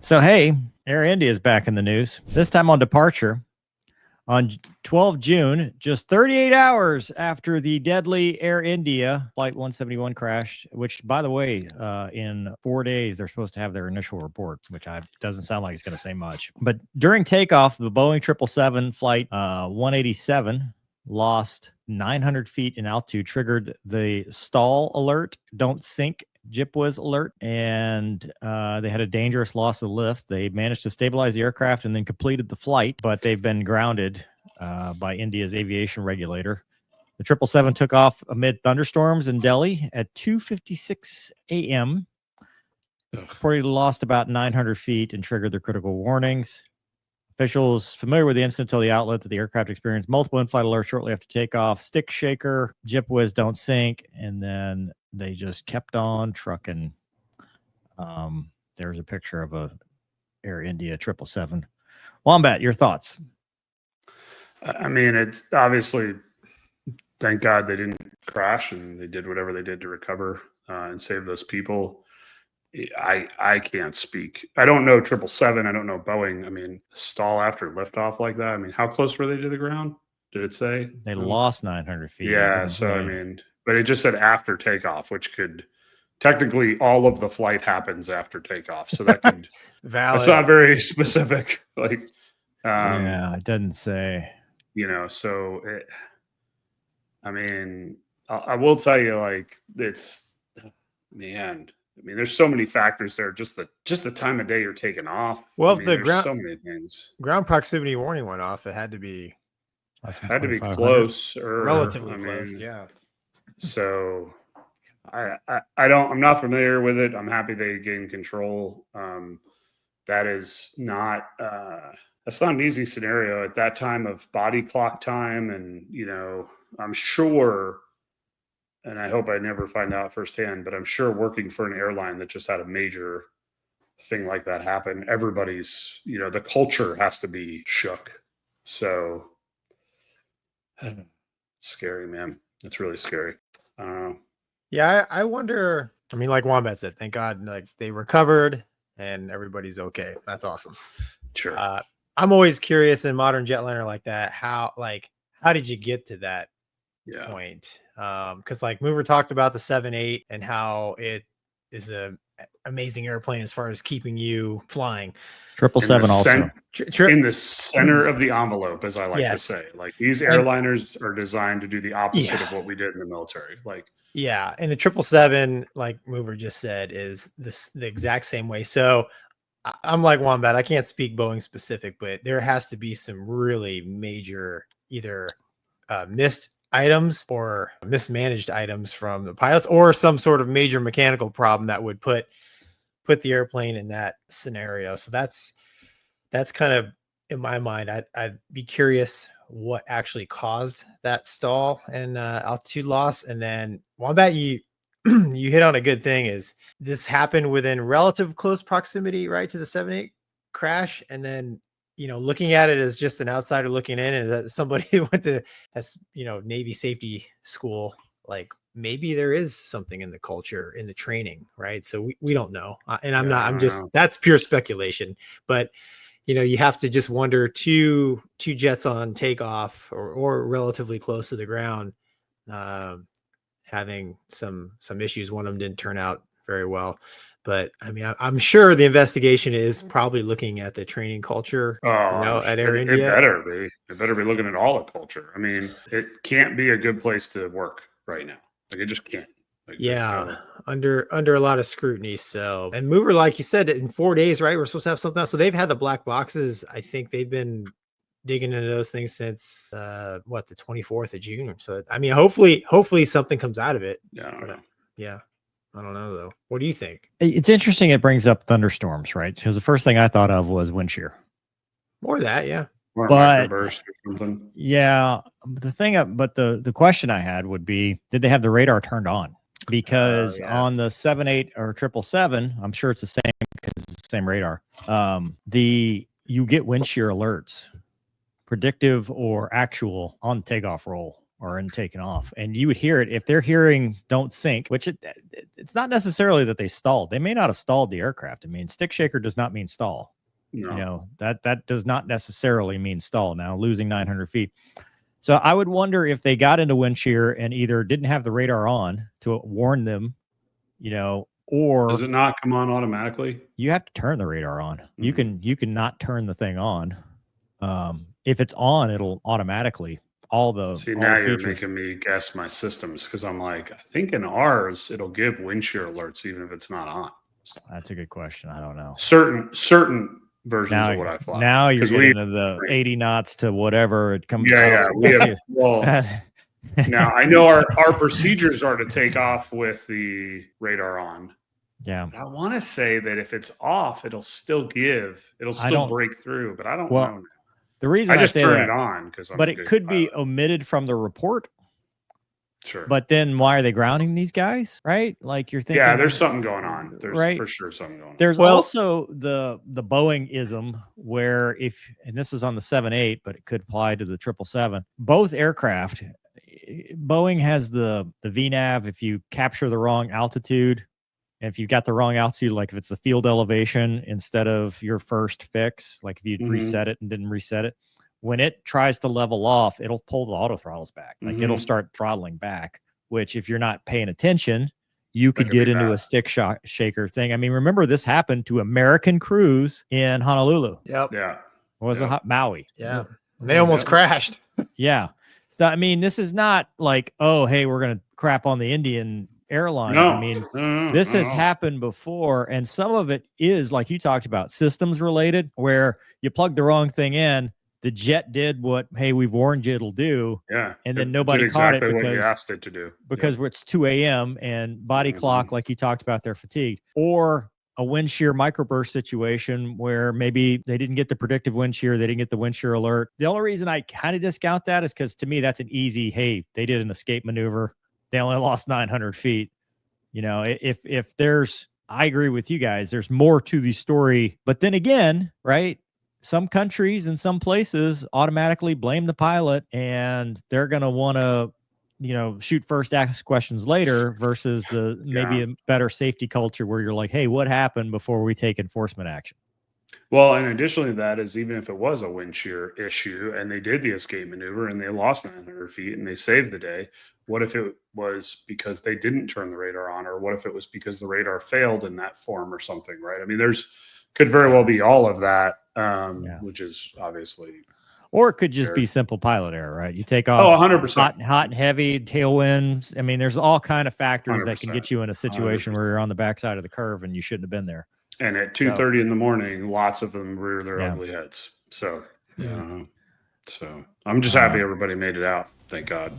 So, hey, Air India is back in the news, this time on departure. On 12 June, just 38 hours after the deadly Air India Flight 171 crash, which, by the way, in 4 days, they're supposed to have their initial report, which doesn't sound like it's going to say much. But during takeoff, the Boeing 777 Flight 187 lost 900 feet in altitude, triggered the stall alert, don't sink JIPWAS alert, and they had a dangerous loss of lift. They managed to stabilize the aircraft and then completed the flight, but they've been grounded by India's aviation regulator. The 777 took off amid thunderstorms in Delhi at 2:56 a.m. Reportedly lost about 900 feet and triggered the critical warnings. Officials familiar with the incident tell the outlet that the aircraft experienced multiple in-flight alerts shortly after takeoff, stick shaker, JIPWAS don't sink, and then they just kept on trucking. There's a picture of a Air India 777. Wombat, your thoughts? I mean, it's obviously, thank God they didn't crash and they did whatever they did to recover and save those people. I can't speak. I don't know 777. I don't know Boeing. I mean, stall after liftoff like that. I mean, how close were they to the ground? Did it say? They lost 900 feet. Yeah. So, I mean, but it just said after takeoff, which could technically all of the flight happens after takeoff. So that could, that's not very specific. Like, yeah, it doesn't say, so I mean, I will tell you, like, it's, man, I mean, there's so many factors there. Just the time of day you're taking off. Well, I mean, if the ground, so many things. Ground proximity warning went off, it had to be close or relatively close. Yeah. So I'm not familiar with it. I'm happy they gained control. That's not an easy scenario at that time of body clock time. And, I'm sure, and I hope I never find out firsthand, but I'm sure working for an airline that just had a major thing like that happen, everybody's, the culture has to be shook. So it's scary, man. It's really scary. Yeah, I wonder. I mean, like Wombat said, thank God, like they recovered and everybody's okay. That's awesome. Sure. I'm always curious in modern jetliner like that. How did you get to that point? Because like Mover talked about the 7-8 and how it is a amazing airplane as far as keeping you flying. 777 also in the center of the envelope, as I like to say. Like these airliners are designed to do the opposite of what we did in the military. Like, yeah, and the 777, like Mover just said, is the exact same way. So I'm like Wombat. I can't speak Boeing specific, but there has to be some really major either missed items or mismanaged items from the pilots, or some sort of major mechanical problem that would put the airplane in that scenario. So that's kind of in my mind. I'd be curious what actually caused that stall and altitude loss. And then Wombat, you hit on a good thing. Is this happened within relative close proximity, right, to the 7-8 crash? And then looking at it as just an outsider looking in, and as somebody who went to Navy safety school, like maybe there is something in the culture, in the training, right? So we don't know. And that's pure speculation, but you have to just wonder two jets on takeoff or relatively close to the ground, having some issues. One of them didn't turn out very well. But I mean, I'm sure the investigation is probably looking at the training culture at Air India. It better be looking at all the culture. I mean, it can't be a good place to work right now. Like it just can't. Like, under a lot of scrutiny. So, and Mover, like you said, in 4 days, right? We're supposed to have something else. So they've had the black boxes. I think they've been digging into those things since the 24th of June. So I mean, hopefully something comes out of it. Yeah, I don't know. Yeah. I don't know though. What do you think? It's interesting. It brings up thunderstorms, right? Because the first thing I thought of was wind shear. More of that, yeah. But burst or something. Yeah, the question I had would be, did they have the radar turned on? Because on the 7-8 or 777, I'm sure it's the same because it's the same radar. You get wind shear alerts, predictive or actual, on takeoff roll or in taking off, and you would hear it if they're hearing "don't sink," which it's not necessarily that they stalled. They may not have stalled the aircraft. I mean, stick shaker does not mean stall. No. You know, that does not necessarily mean stall. Now, losing 900 feet. So I would wonder if they got into wind shear and either didn't have the radar on to warn them, you know, or Does it not come on automatically? you have to turn the radar on. Mhm. You can not turn the thing on. If it's on, it'll automatically all the See, all now the you're features. making me guess my systems because I'm like, I think in ours it'll give wind shear alerts even if it's not on. That's a good question. I don't know. Certain versions Now, of what I fly. now you're 'Cause we- getting into the 80 knots to whatever it comes. Yeah, we Gets have, you. well, now I know our procedures are to take off with the radar on. Yeah. But I want to say that if it's off, it'll still don't- break through, but I don't Well, know. The reason I just say turn that, it on because but it could be omitted from the report. Sure. But then why are they grounding these guys? Right? Like you're thinking, Yeah, there's something going on. There's right? for sure something going on. There's Well- also the Boeing ism where and this is on the 787, but it could apply to the 777. Both aircraft, Boeing has the VNAV. If you capture the wrong altitude, and if you've got the wrong altitude, like if it's the field elevation instead of your first fix, like if you Mhm. reset it and didn't reset it, when it tries to level off, it'll pull the auto throttles back. Like it'll Mhm. start throttling back, which if you're not paying attention, you could could get be into bad. a stick shaker thing. I mean, remember this happened to American crews in Honolulu. Yep. Yeah. What was Yeah. it? Maui. Yeah. They almost Yeah. crashed. Yeah. So, I mean, this is not like, oh, hey, we're going to crap on the Indian airlines. No. I mean, no, this has no. happened before, and some of it is like you talked about, systems related, where you plug the wrong thing in, the jet did what, hey, we've warned you it'll do, Yeah. and then It nobody did caught it exactly what you because asked it to do. it's 2 a.m. and body Mhm. clock, like you talked about, they're fatigued, or a wind shear microburst situation where maybe they didn't get the predictive wind shear, they didn't get the wind shear alert. The only reason I kind of discount that is because to me that's an easy, hey, they did an escape maneuver, they only lost 900 feet. You know, if there's, I agree with you guys, there's more to the story. But then again, right, some countries and some places automatically blame the pilot, and they're going to want to, you know, shoot first, ask questions later, versus the maybe a better safety culture where you're like, hey, what happened before we take enforcement action? Well, and additionally to that is even if it was a wind shear issue and they did the escape maneuver and they lost 900 feet and they saved the day, what if it was because they didn't turn the radar on, or what if it was because the radar failed in that form or something, right? I mean, could very well be all of that, which is obviously. Or it could just be simple pilot error, right? You take off 100%. hot and heavy, tailwinds. I mean, there's all kind of factors that can 100%. get you in a situation 100%. where you're on the backside of the curve and you shouldn't have been there. And at 2:30 in the morning, lots of them rear their ugly heads. So, so I'm just happy everybody made it out. Thank God.